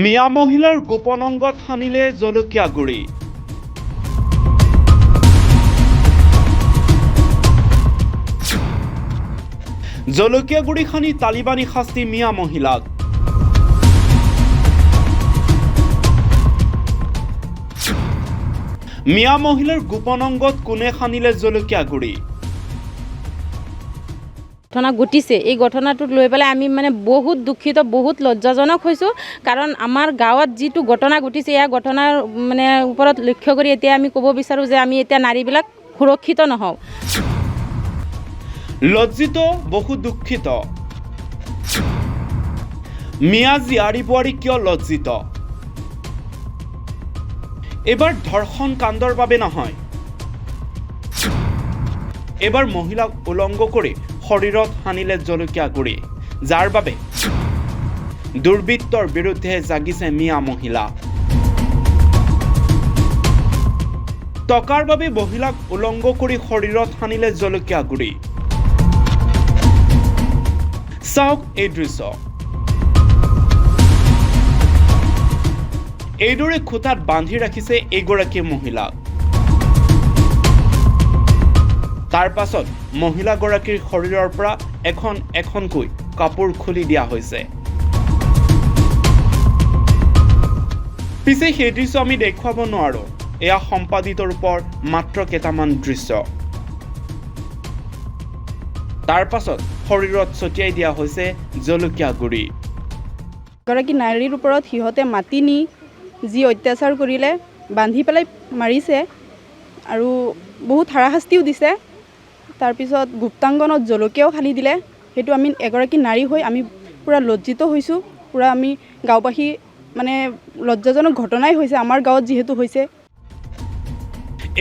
মিয়া মহিলাৰ গোপন অংগত সানিলে জলকীয়া গুড়ি। জলকীয়া গুড়ি সানি তালিবানী শাস্তি মিয়া মহিলাক। মিয়া মহিলাৰ গোপন অংগত কোনে সানিলে জলকীয়া গুড়ি। ঘটনা ঘটিছে এই ঘটনাটোক লৈ পেলাই আমি বহুত দুখিত বহুত লজ্জাজনক হৈছোঁ কাৰণ আমাৰ গাঁৱত যিটো ঘটনা ঘটিছে এই ঘটনাৰ ওপৰত লক্ষ্য কৰি এতিয়া আমি ক'ব বিচাৰোঁ যে আমি এতিয়া নাৰীবিলাক সুৰক্ষিত নহওঁ। লজ্জিত বহু দুখিত। মিয়া জীয়াৰী বোৱাৰী কিয় লজ্জিত? এবাৰ ধৰ্ষণ কাণ্ডৰ বাবে নহয়, এবাৰ মহিলাক উলংগ কৰি শৰীৰত সানিলে জলকীয়া গুড়ি, যাৰ বাবে দুৰ্বৃত্তৰ বিৰুদ্ধে জাগিছে মিয়া মহিলা। টকাৰ বাবে মহিলাক উলংগ কৰি শৰীৰত সানিলে জলকীয়া গুড়ি। চাওক এই দৃশ্য। এইদৰে খুঁটাত বান্ধি ৰাখিছে এইগৰাকী মহিলাক। তাৰ পাছত মহিলাগৰাকীৰ শৰীৰৰ পৰা এখন এখনকৈ কাপোৰ খুলি দিয়া হৈছে। পিছে সেই দৃশ্য আমি দেখুৱাব নোৱাৰোঁ, এয়া সম্পাদিত ৰূপৰ মাত্ৰ কেইটামান দৃশ্য। তাৰ পাছত শৰীৰত ছটিয়াই দিয়া হৈছে জলকীয়া গুড়ি। এগৰাকী নাৰীৰ ওপৰত সিহঁতে মাতি নি যি অত্যাচাৰ কৰিলে, বান্ধি পেলাই মাৰিছে আৰু বহুত হাৰাশাস্তিও দিছে। তাৰপিছত গুপ্তাংগনত জলকীয়াও সানি দিলে। সেইটো আমি এগৰাকী নাৰী হৈ আমি পূৰা লজ্জিত হৈছোঁ। পূৰা আমি গাঁওবাসী লজ্জাজনক ঘটনাই হৈছে আমাৰ গাঁৱত যিহেতু হৈছে।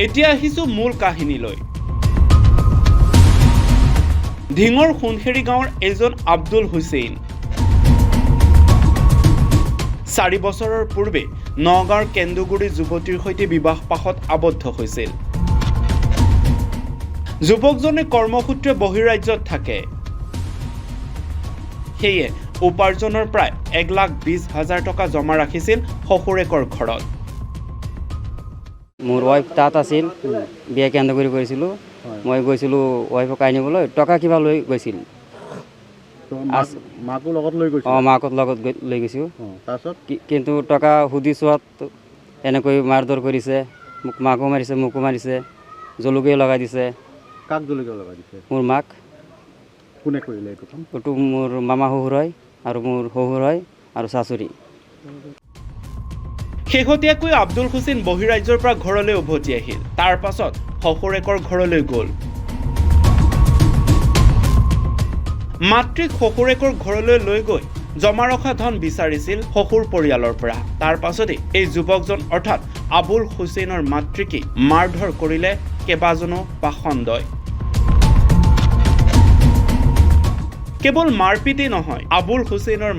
এতিয়া আহিছোঁ মূল কাহিনীলৈ। ধিঙৰ সোণখেৰী গাঁৱৰ এজন আব্দুল হুছেইন 4 বছৰৰ পূৰ্বে নগাঁৱৰ কেন্দুগুৰি যুৱতীৰ সৈতে বিবাহ পাশত আবদ্ধ হৈছিল। যুৱকজনে কৰ্মসূত্ৰে বহিৰাজ্যত থাকে, সেয়ে উপাৰ্জনৰ প্ৰায় 1,20,000 টকা জমা ৰাখিছিল শহুৰেকৰ ঘৰত। মোৰ ৱাইফ তাত আছিল, বিয়া কেন্দুগুৰি কৰিছিলোঁ। মই গৈছিলোঁ ৱাইফক আনিবলৈ, টকা কিবা লৈ গৈছিল। মাকো লগত লৈ গৈছিল? মাকত লগত লৈ গৈছোঁ। তাৰপিছত কিন্তু টকা সুধি চোৱাত এনেকৈ মাৰধৰ কৰিছে, মাকো মাৰিছে, মোকো মাৰিছে, জলকীয়া লগাই দিছে। কাক জলকীয়া লগাই দিছে? মোৰ মাক। কোনে কৰিলে এইটো কাম? এইটো মোৰ মামা শহুৰ হয় আৰু মোৰ শহুৰ হয় আৰু শাশুড়ী। শেহতীয়াকৈ আব্দুল হুছেইন বহিৰাজ্যৰ পৰা ঘৰলৈ উভতি আহিল। তাৰ পাছত শহুৰেকৰ ঘৰলৈ গ'ল। মাতৃক শহুৰেকৰ ঘৰলৈ লৈ গৈ জমা ৰখা ধন বিচাৰিছিল শহুৰ পৰিয়ালৰ পৰা। তাৰ পাছতেই এই যুৱকজন অৰ্থাৎ আবুল হুছেইনৰ মাতৃকে মাৰধৰ কৰিলে কেইবাজনো পাখণ্ডই। কেৱল মাৰপিটেই নহয়, আবুল হুছেইনৰ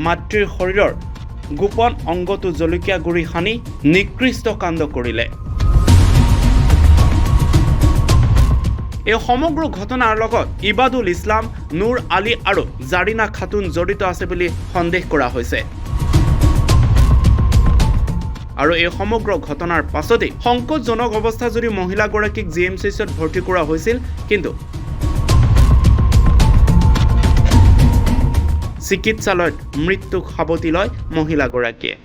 মাতৃৰ শৰীৰৰ গোপন অংগটো জলকীয়া গুড়ি সানি নিকৃষ্ট কাণ্ড কৰিলে। এই সমগ্ৰ ঘটনাৰ লগত ইবাদুল ইছলাম, নুৰ আলী আৰু জাৰিনা খাতুন জড়িত আছে বুলি সন্দেহ কৰা হৈছে। আৰু এই সমগ্ৰ ঘটনাৰ পাছতেই সংকটজনক অৱস্থা যদি মহিলাগৰাকীক GMCHত ভৰ্তি কৰা হৈছিল, কিন্তু চিকিৎসালয়ত মৃত্যুক সাৱটি লয় মহিলাগৰাকীয়ে।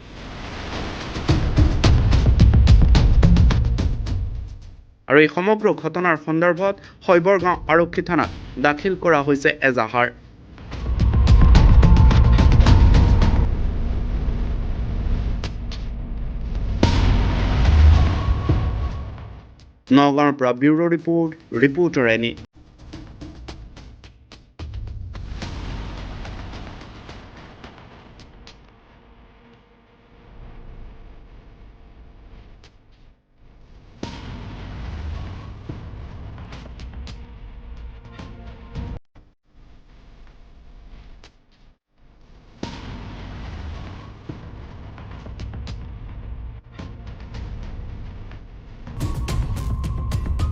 আৰু এই সমগ্ৰ ঘটনাৰ সন্দৰ্ভত শৈবৰগাঁও আৰক্ষী থানাত দাখিল কৰা হৈছে এজাহাৰ। নগাঁৱৰ পৰা ব্যুৰো ৰিপৰ্ট, ৰিপৰ্টাৰ এনি।